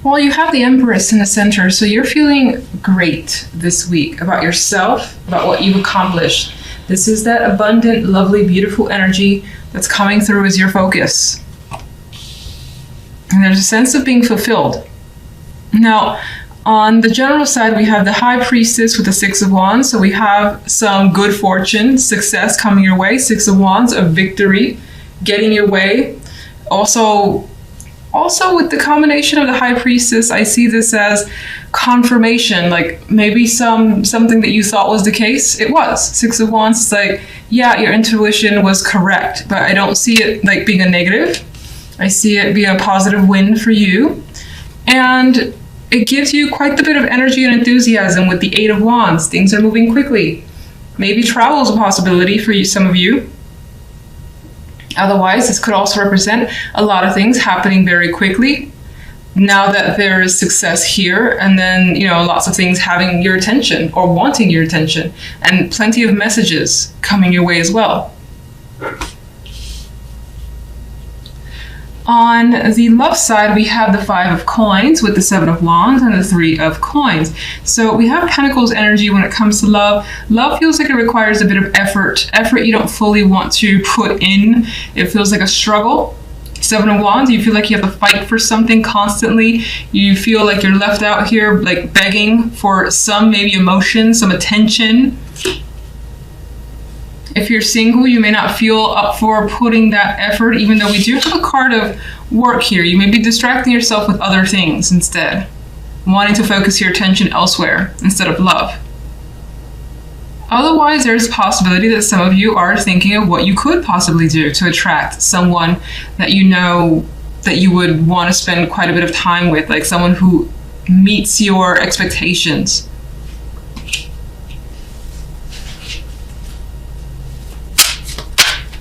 Well, you have the Empress in the center, so you're feeling great this week about yourself, about what you've accomplished. This is that abundant, lovely, beautiful energy that's coming through as your focus. And there's a sense of being fulfilled. Now, on the general side, we have the High Priestess with the Six of Wands. So we have some good fortune, success coming your way. Six of Wands, a victory, getting your way. Also with the combination of the High Priestess, I see this as confirmation. Like maybe something that you thought was the case, it was. Six of Wands is like, yeah, your intuition was correct, but I don't see it like being a negative. I see it being a positive win for you. And it gives you quite a bit of energy and enthusiasm with the Eight of Wands. Things are moving quickly. Maybe travel is a possibility for you, some of you. Otherwise, this could also represent a lot of things happening very quickly. Now that there is success here, and then, lots of things having your attention or wanting your attention, and plenty of messages coming your way as well. On the love side, we have the Five of Coins with the Seven of Wands and the Three of Coins. So we have Pentacles energy when it comes to love. Love feels like it requires a bit of effort you don't fully want to put in. It feels like a struggle. Seven of Wands, you feel like you have to fight for something constantly. You feel like you're left out here like begging for some maybe emotion, some attention. If you're single, you may not feel up for putting that effort, even though we do have a card of work here. You may be distracting yourself with other things instead, wanting to focus your attention elsewhere instead of love. Otherwise, there's a possibility that some of you are thinking of what you could possibly do to attract someone that you know that you would want to spend quite a bit of time with, like someone who meets your expectations.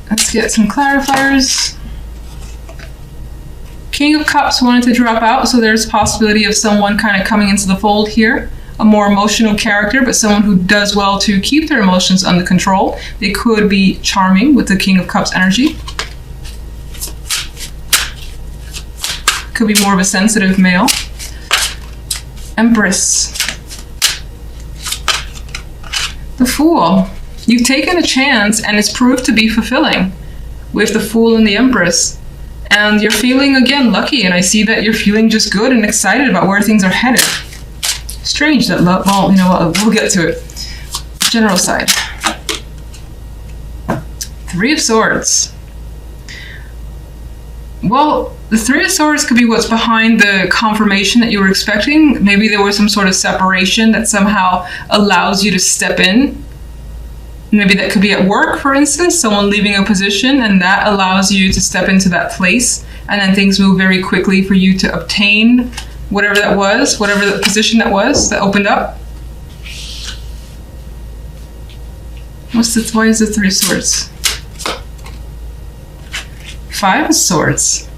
Let's get some clarifiers. King of Cups wanted to drop out, so there's a possibility of someone kind of coming into the fold here. A more emotional character, but someone who does well to keep their emotions under control. They could be charming with the King of Cups energy. Could be more of a sensitive male. Empress. The Fool. You've taken a chance and it's proved to be fulfilling with the Fool and the Empress. And you're feeling, again, lucky, and I see that you're feeling just good and excited about where things are headed. Strange that love, well, we'll get to it. General side. Three of Swords. Well, the Three of Swords could be what's behind the confirmation that you were expecting. Maybe there was some sort of separation that somehow allows you to step in. Maybe that could be at work, for instance, someone leaving a position, and that allows you to step into that place, and then things move very quickly for you to obtain whatever that was, whatever the position that was that opened up. Why is the Three of Swords? Five of Swords.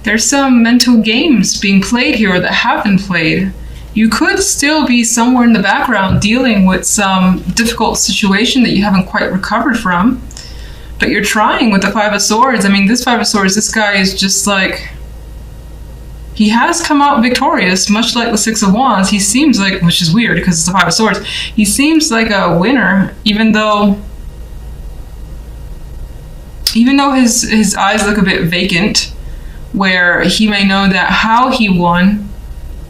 There's some mental games being played here that have been played. You could still be somewhere in the background dealing with some difficult situation that you haven't quite recovered from, but you're trying with the Five of Swords. I mean, this Five of Swords, this guy is just like, he has come out victorious, much like the Six of Wands. He seems like, which is weird because it's the Five of Swords, he seems like a winner, even though his eyes look a bit vacant, where he may know that how he won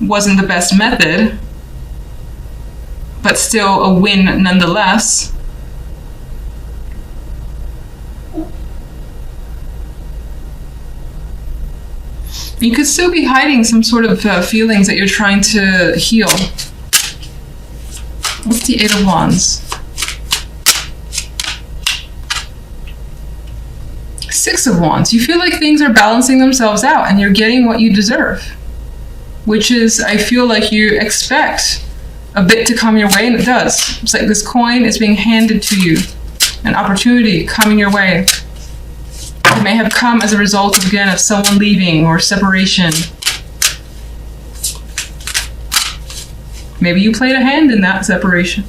wasn't the best method, but still a win nonetheless. You could still be hiding some sort of feelings that you're trying to heal. What's the Eight of Wands? Six of Wands. You feel like things are balancing themselves out and you're getting what you deserve, which is, I feel like you expect a bit to come your way, and it does. It's like this coin is being handed to you, an opportunity coming your way. It may have come as a result of, again, of someone leaving or separation. Maybe you played a hand in that separation.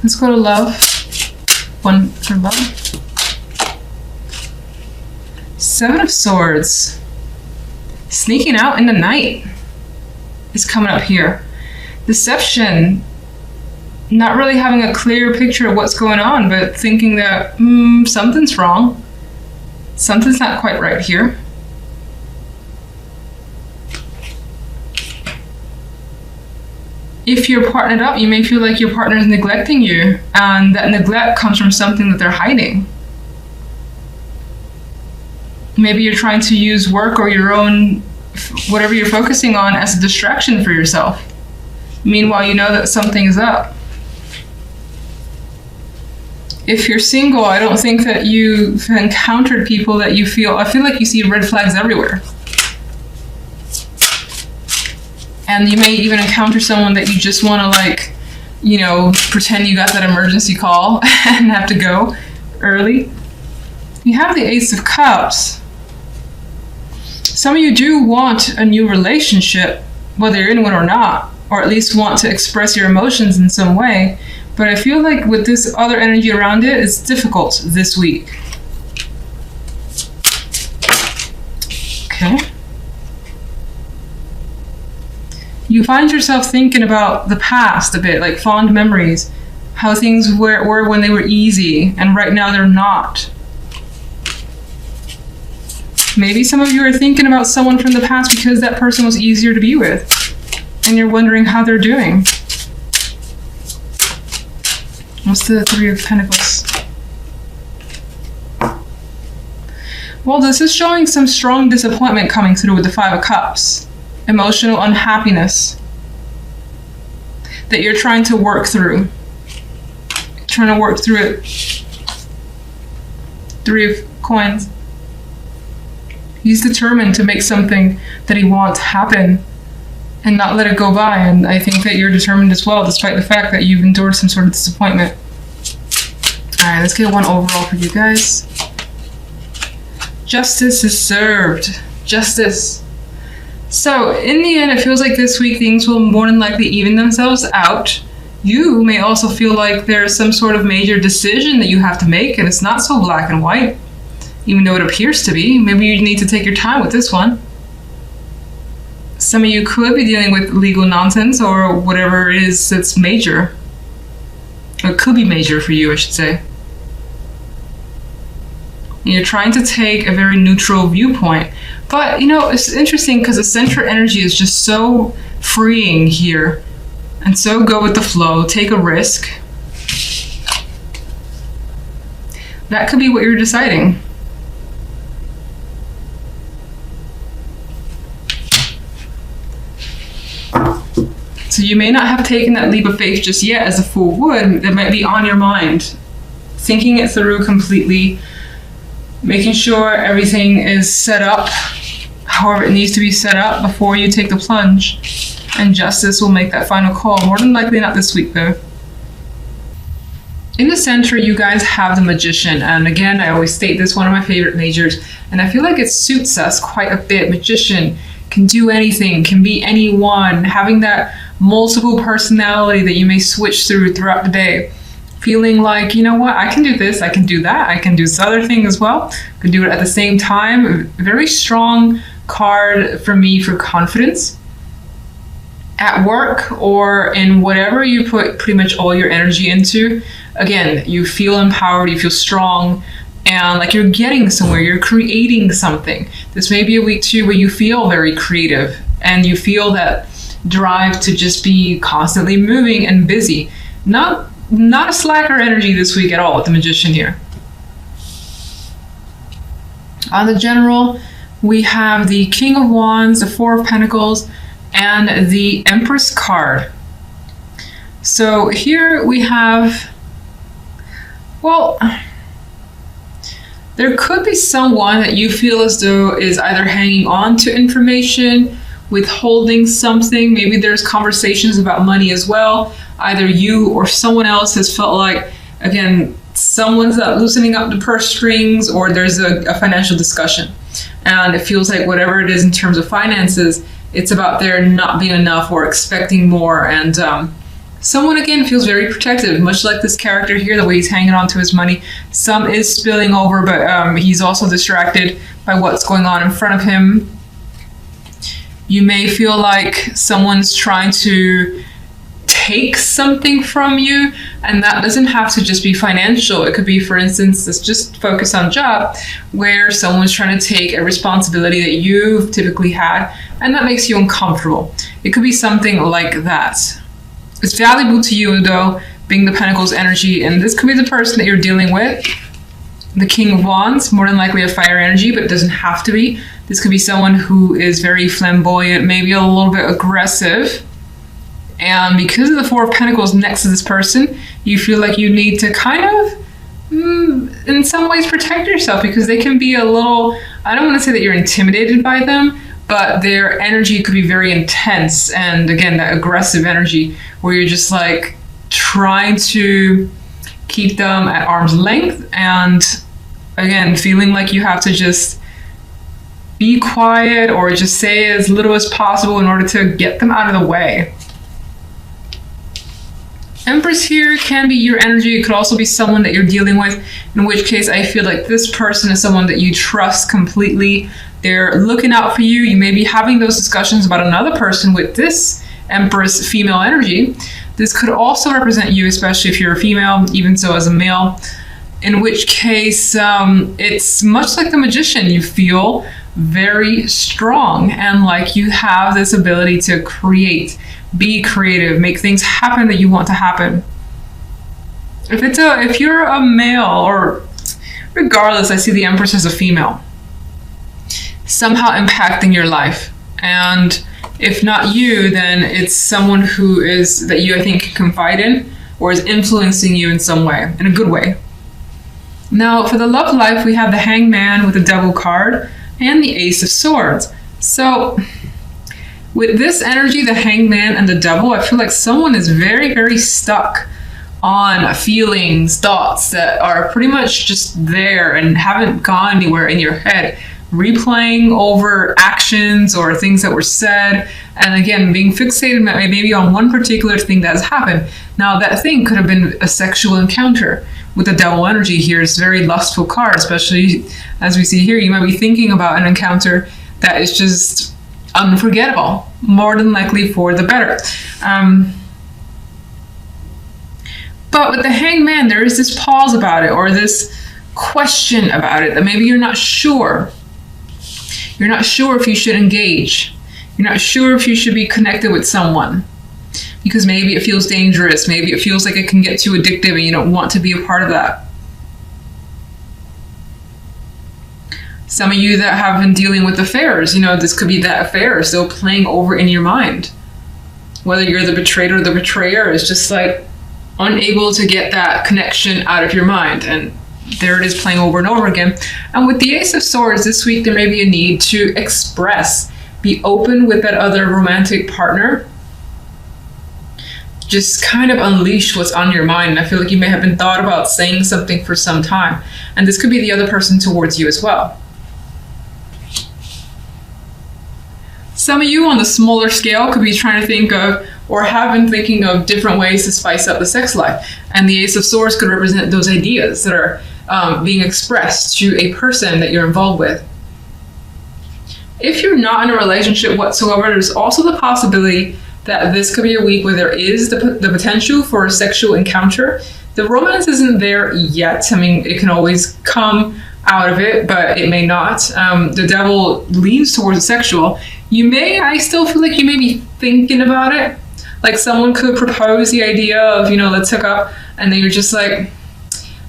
Let's go to love. One for love. Seven of Swords. Sneaking out in the night is coming up here. Deception, not really having a clear picture of what's going on, but thinking that something's wrong. Something's not quite right here. If you're partnered up, you may feel like your partner is neglecting you, and that neglect comes from something that they're hiding. Maybe you're trying to use work or your own, whatever you're focusing on, as a distraction for yourself. Meanwhile, you know that something is up. If you're single, I don't think that you've encountered people that I feel like you see red flags everywhere. And you may even encounter someone that you just want to pretend you got that emergency call and have to go early. You have the Ace of Cups. Some of you do want a new relationship, whether you're in one or not, or at least want to express your emotions in some way. But I feel like with this other energy around it, it's difficult this week. Okay. You find yourself thinking about the past a bit, like fond memories, how things were when they were easy, and right now they're not. Maybe some of you are thinking about someone from the past because that person was easier to be with, and you're wondering how they're doing. What's the Three of Pentacles? Well, this is showing some strong disappointment coming through with the Five of Cups. Emotional unhappiness that you're trying to work through. Trying to work through it. Three of Coins. He's determined to make something that he wants happen and not let it go by. And I think that you're determined as well, despite the fact that you've endured some sort of disappointment. All right, let's get one overall for you guys. Justice is served. Justice. So in the end, it feels like this week things will more than likely even themselves out. You may also feel like there's some sort of major decision that you have to make, and it's not so black and white, even though it appears to be. Maybe you need to take your time with this one. Some of you could be dealing with legal nonsense or whatever it is that's major. Or it could be major for you, I should say. And you're trying to take a very neutral viewpoint. But, it's interesting because the center energy is just so freeing here. And so go with the flow, take a risk. That could be what you're deciding. So you may not have taken that leap of faith just yet, as a Fool would. That might be on your mind. Thinking it through completely. Making sure everything is set up however it needs to be set up before you take the plunge. And justice will make that final call. More than likely not this week, though. In the center, you guys have the Magician. And again, I always state this, one of my favorite majors. And I feel like it suits us quite a bit. Magician can do anything, can be anyone. Having that multiple personality that you may switch throughout the day. Feeling like, you know what, I can do this, I can do that, I can do this other thing as well. I can do it at the same time. Very strong card for me for confidence. At work or in whatever you put pretty much all your energy into, again, you feel empowered, you feel strong, and like you're getting somewhere, you're creating something. This may be a week too where you feel very creative and you feel that drive to just be constantly moving and busy. Not a slacker energy this week at all with the Magician here. On the General, we have the King of Wands, the Four of Pentacles, and the Empress card. So here we have, well, there could be someone that you feel as though is either hanging on to information, withholding something. Maybe there's conversations about money as well. Either you or someone else has felt like, again, someone's loosening up the purse strings, or there's a financial discussion. And it feels like whatever it is in terms of finances, it's about there not being enough or expecting more. And someone, again, feels very protective, much like this character here, the way he's hanging on to his money. Some is spilling over, but he's also distracted by what's going on in front of him. You may feel like someone's trying to take something from you, and that doesn't have to just be financial. It could be, for instance, let's just focus on job, where someone's trying to take a responsibility that you've typically had, and that makes you uncomfortable. It could be something like that. It's valuable to you, though, being the Pentacles energy, and this could be the person that you're dealing with. The King of Wands, more than likely a fire energy, but it doesn't have to be. This could be someone who is very flamboyant, maybe a little bit aggressive. And because of the Four of Pentacles next to this person, you feel like you need to kind of, in some ways, protect yourself, because they can be a little, I don't want to say that you're intimidated by them, but their energy could be very intense. And again, that aggressive energy where you're just like trying to keep them at arm's length, and again, feeling like you have to just be quiet or just say as little as possible in order to get them out of the way. Empress here can be your energy. It could also be someone that you're dealing with, in which case I feel like this person is someone that you trust completely. They're looking out for you. You may be having those discussions about another person with this Empress female energy. This could also represent you, especially if you're a female, even so as a male, in which case it's much like the Magician. You feel very strong and like you have this ability to create, be creative, make things happen that you want to happen. If you're a male, or regardless, I see the Empress as a female, somehow impacting your life. And if not you, then it's someone who is, that you, I think, can confide in, or is influencing you in some way, in a good way. Now, for the love life, we have the Hangman with the Devil card and the Ace of Swords. So with this energy, the Hangman and the Devil, I feel like someone is very, very stuck on feelings, thoughts that are pretty much just there and haven't gone anywhere in your head, replaying over actions or things that were said, and again, being fixated maybe on one particular thing that has happened. Now, that thing could have been a sexual encounter. With the Devil energy here, it's a very lustful card, especially as we see here. You might be thinking about an encounter that is just unforgettable, more than likely for the better. But with the Hangman, there is this pause about it, or this question about it, that maybe you're not sure. You're not sure if you should engage. You're not sure if you should be connected with someone, because maybe it feels dangerous. Maybe it feels like it can get too addictive and you don't want to be a part of that. Some of you that have been dealing with affairs, this could be that affair still playing over in your mind. Whether you're the betrayed or the betrayer, is just like unable to get that connection out of your mind. And there it is, playing over and over again. And with the Ace of Swords this week, there may be a need to express, be open with that other romantic partner. Just kind of unleash what's on your mind. And I feel like you may have been thought about saying something for some time. And this could be the other person towards you as well. Some of you on the smaller scale could be trying to think of, or have been thinking of, different ways to spice up the sex life. And the Ace of Swords could represent those ideas that are being expressed to a person that you're involved with. If you're not in a relationship whatsoever, there's also the possibility that this could be a week where there is the potential for a sexual encounter. The romance isn't there yet. I mean, it can always come out of it, but it may not. The Devil leans towards the sexual. I still feel like you may be thinking about it. Like someone could propose the idea of, let's hook up, and then you're just like,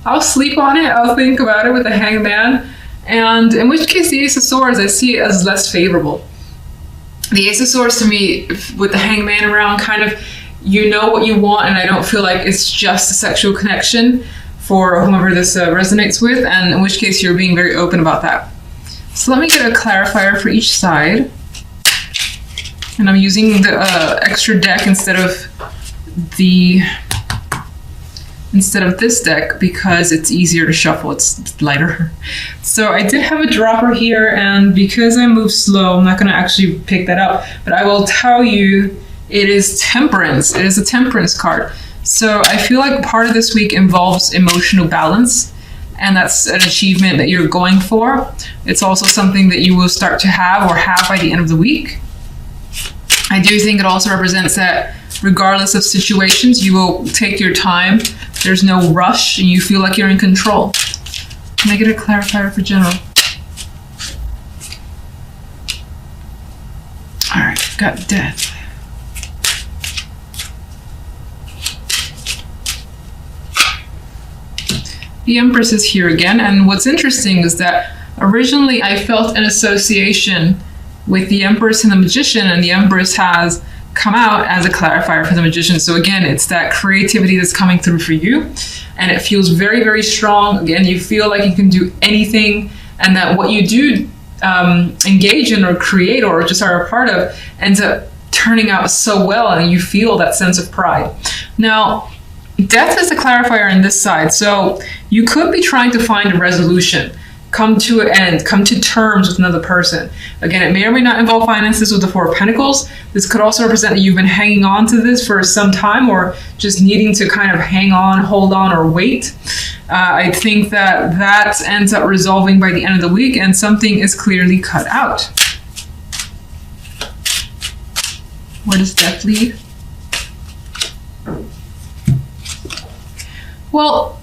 I'll sleep on it, I'll think about it, with the Hangman. And in which case the Ace of Swords, I see it as less favorable. The Ace of Swords to me, with the Hangman around, kind of, you know what you want, and I don't feel like it's just a sexual connection for whomever this resonates with, and in which case you're being very open about that. So let me get a clarifier for each side. And I'm using the extra deck instead of this deck because it's easier to shuffle, it's lighter. So I did have a dropper here, and because I move slow, I'm not gonna actually pick that up, but I will tell you it is Temperance. It is a Temperance card. So I feel like part of this week involves emotional balance, and that's an achievement that you're going for. It's also something that you will start to have or have by the end of the week. I do think it also represents that regardless of situations, you will take your time. There's no rush and you feel like you're in control. Can I get a clarifier for general? All right, got death. The Empress is here again, and what's interesting is that originally I felt an association with the Empress and the Magician, and the Empress has come out as a clarifier for the Magician. So again, it's that creativity that's coming through for you, and it feels very, very strong. Again, you feel like you can do anything, and that what you do engage in or create or just are a part of ends up turning out so well, and you feel that sense of pride. Now, death is the clarifier on this side, so you could be trying to find a resolution, come to an end, come to terms with another person. Again, it may or may not involve finances with the Four of Pentacles. This could also represent that you've been hanging on to this for some time, or just needing to kind of hang on, hold on, or wait. I think that that ends up resolving by the end of the week, and something is clearly cut out. Where does death lead? Well,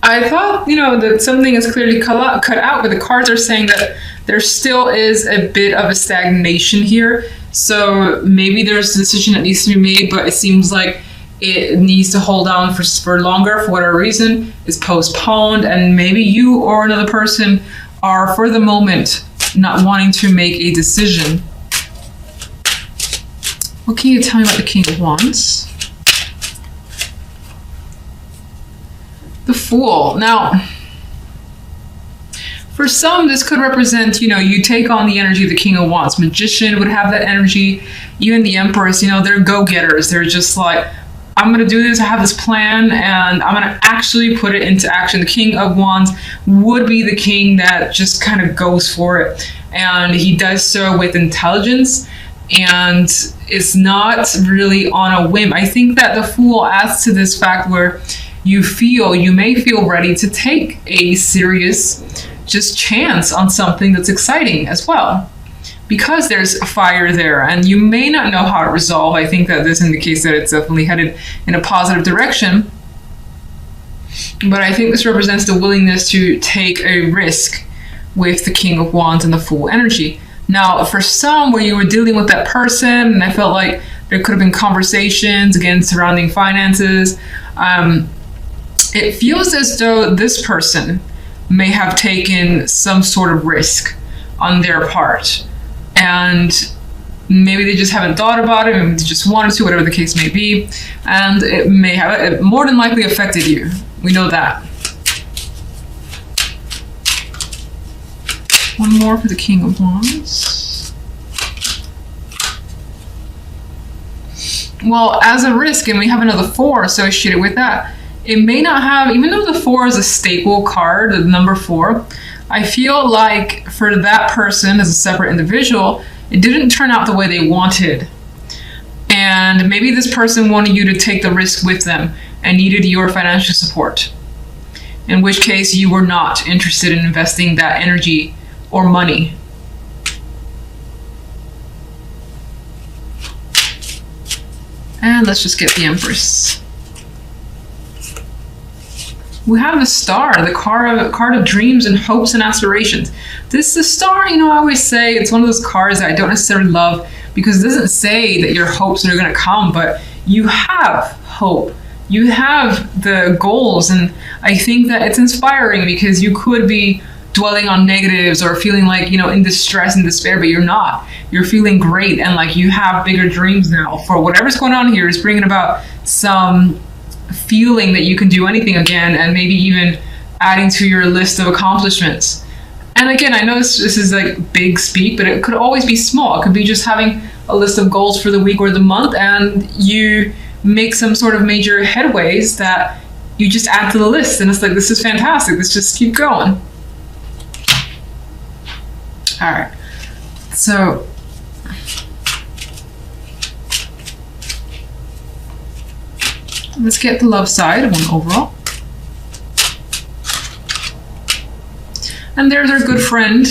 I thought, that something is clearly cut out, but the cards are saying that there still is a bit of a stagnation here. So maybe there's a decision that needs to be made, but it seems like it needs to hold on for longer for whatever reason. It's postponed, and maybe you or another person are, for the moment, not wanting to make a decision. What can you tell me about the King of Wands? The Fool. Now, for some, this could represent, you take on the energy of the King of Wands. Magician would have that energy. Even the Empress, they're go-getters. They're just like, I'm going to do this. I have this plan, and I'm going to actually put it into action. The King of Wands would be the king that just kind of goes for it. And he does so with intelligence, and it's not really on a whim. I think that the Fool adds to this fact where you may feel ready to take a serious just chance on something that's exciting as well, because there's a fire there, and you may not know how to resolve. I think that this indicates that it's definitely headed in a positive direction, but I think this represents the willingness to take a risk with the King of Wands and the Fool energy. Now, for some, where you were dealing with that person, and I felt like there could have been conversations, again, surrounding finances, it feels as though this person may have taken some sort of risk on their part. And maybe they just haven't thought about it, maybe they just wanted to, whatever the case may be. And it more than likely affected you. We know that. One more for the King of Wands. Well, as a risk, and we have another 4 associated with that, it may not have, even though the 4 is a staple card, the number 4, I feel like for that person as a separate individual, it didn't turn out the way they wanted. And maybe this person wanted you to take the risk with them and needed your financial support, in which case you were not interested in investing that energy or money. And let's just get the Empress. We have the Star, the card of dreams and hopes and aspirations. The Star, I always say it's one of those cards that I don't necessarily love, because it doesn't say that your hopes are going to come, but you have hope. You have the goals, and I think that it's inspiring, because you could be dwelling on negatives or feeling like, in distress and despair, but you're not. You're feeling great, and like you have bigger dreams now for whatever's going on here is bringing about some feeling that you can do anything again, and maybe even adding to your list of accomplishments. And again, I know this is like big speak, but it could always be small. It could be just having a list of goals for the week or the month, and you make some sort of major headways that you just add to the list, and it's like, this is fantastic, let's just keep going. All right, so let's get the love side of one overall. And there's our good friend,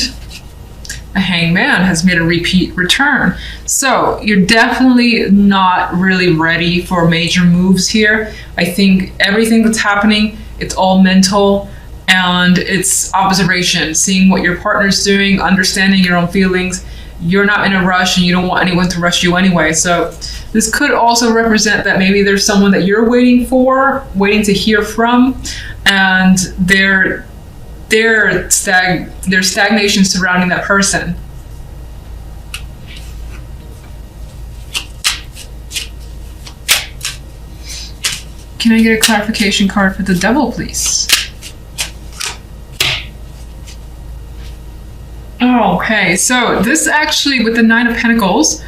a hangman has made a repeat return. So you're definitely not really ready for major moves here. I think everything that's happening, it's all mental and it's observation, seeing what your partner's doing, understanding your own feelings. You're not in a rush and you don't want anyone to rush you anyway. So this could also represent that maybe there's someone that you're waiting to hear from, and there's stagnation surrounding that person. Can I get a clarification card for the Devil, please? Okay, so this actually, with the Nine of Pentacles,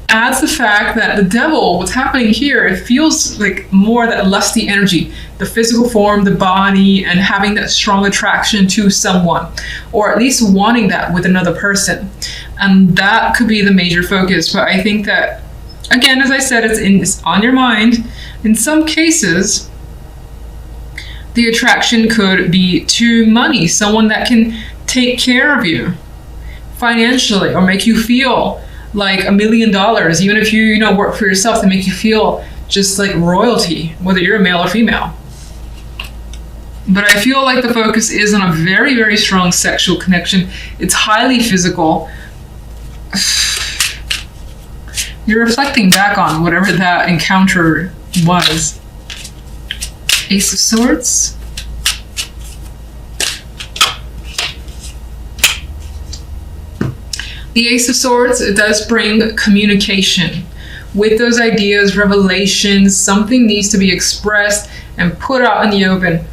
adds the fact that the Devil, what's happening here, it feels like more that lusty energy, the physical form, the body, and having that strong attraction to someone, or at least wanting that with another person. And that could be the major focus. But I think that, again, as I said, it's on your mind. In some cases, the attraction could be to money, someone that can take care of you financially or make you feel like $1 million, even if you work for yourself, to make you feel just like royalty, whether you're a male or female. But I feel like the focus is on a very, very strong sexual connection. It's highly physical. You're reflecting back on whatever that encounter was. Ace of Swords. The Ace of Swords, it does bring communication. With those ideas, revelations, something needs to be expressed and put out in the open.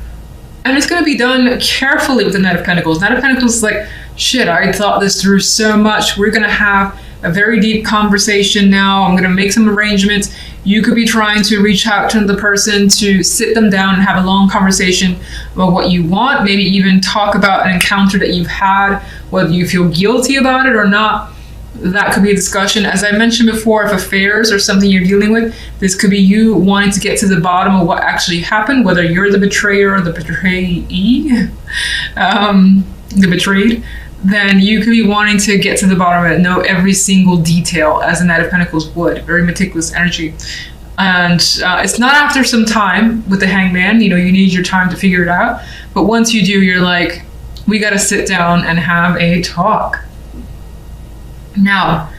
And it's going to be done carefully with the Knight of Pentacles. Knight of Pentacles is like, shit, I thought this through so much. We're going to have a very deep conversation now. I'm going to make some arrangements. You could be trying to reach out to the person to sit them down and have a long conversation about what you want, maybe even talk about an encounter that you've had, whether you feel guilty about it or not. That could be a discussion. As I mentioned before, if affairs are something you're dealing with, this could be you wanting to get to the bottom of what actually happened, whether you're the betrayer or the betrayee, the betrayed. Then you could be wanting to get to the bottom of it, know every single detail, as the Knight of Pentacles would. Very meticulous energy. And it's not after some time with the Hangman. You need your time to figure it out. But once you do, you're like, we got to sit down and have a talk. Now,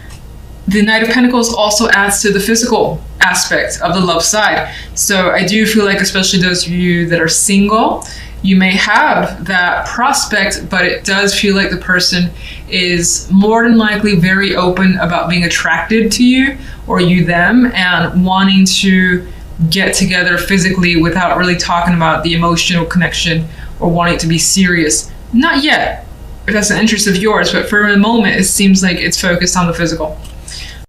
the Knight of Pentacles also adds to the physical aspect of the love side. So I do feel like, especially those of you that are single, you may have that prospect, but it does feel like the person is more than likely very open about being attracted to you or you them, and wanting to get together physically without really talking about the emotional connection or wanting it to be serious. Not yet, if that's an interest of yours, but for a moment, it seems like it's focused on the physical.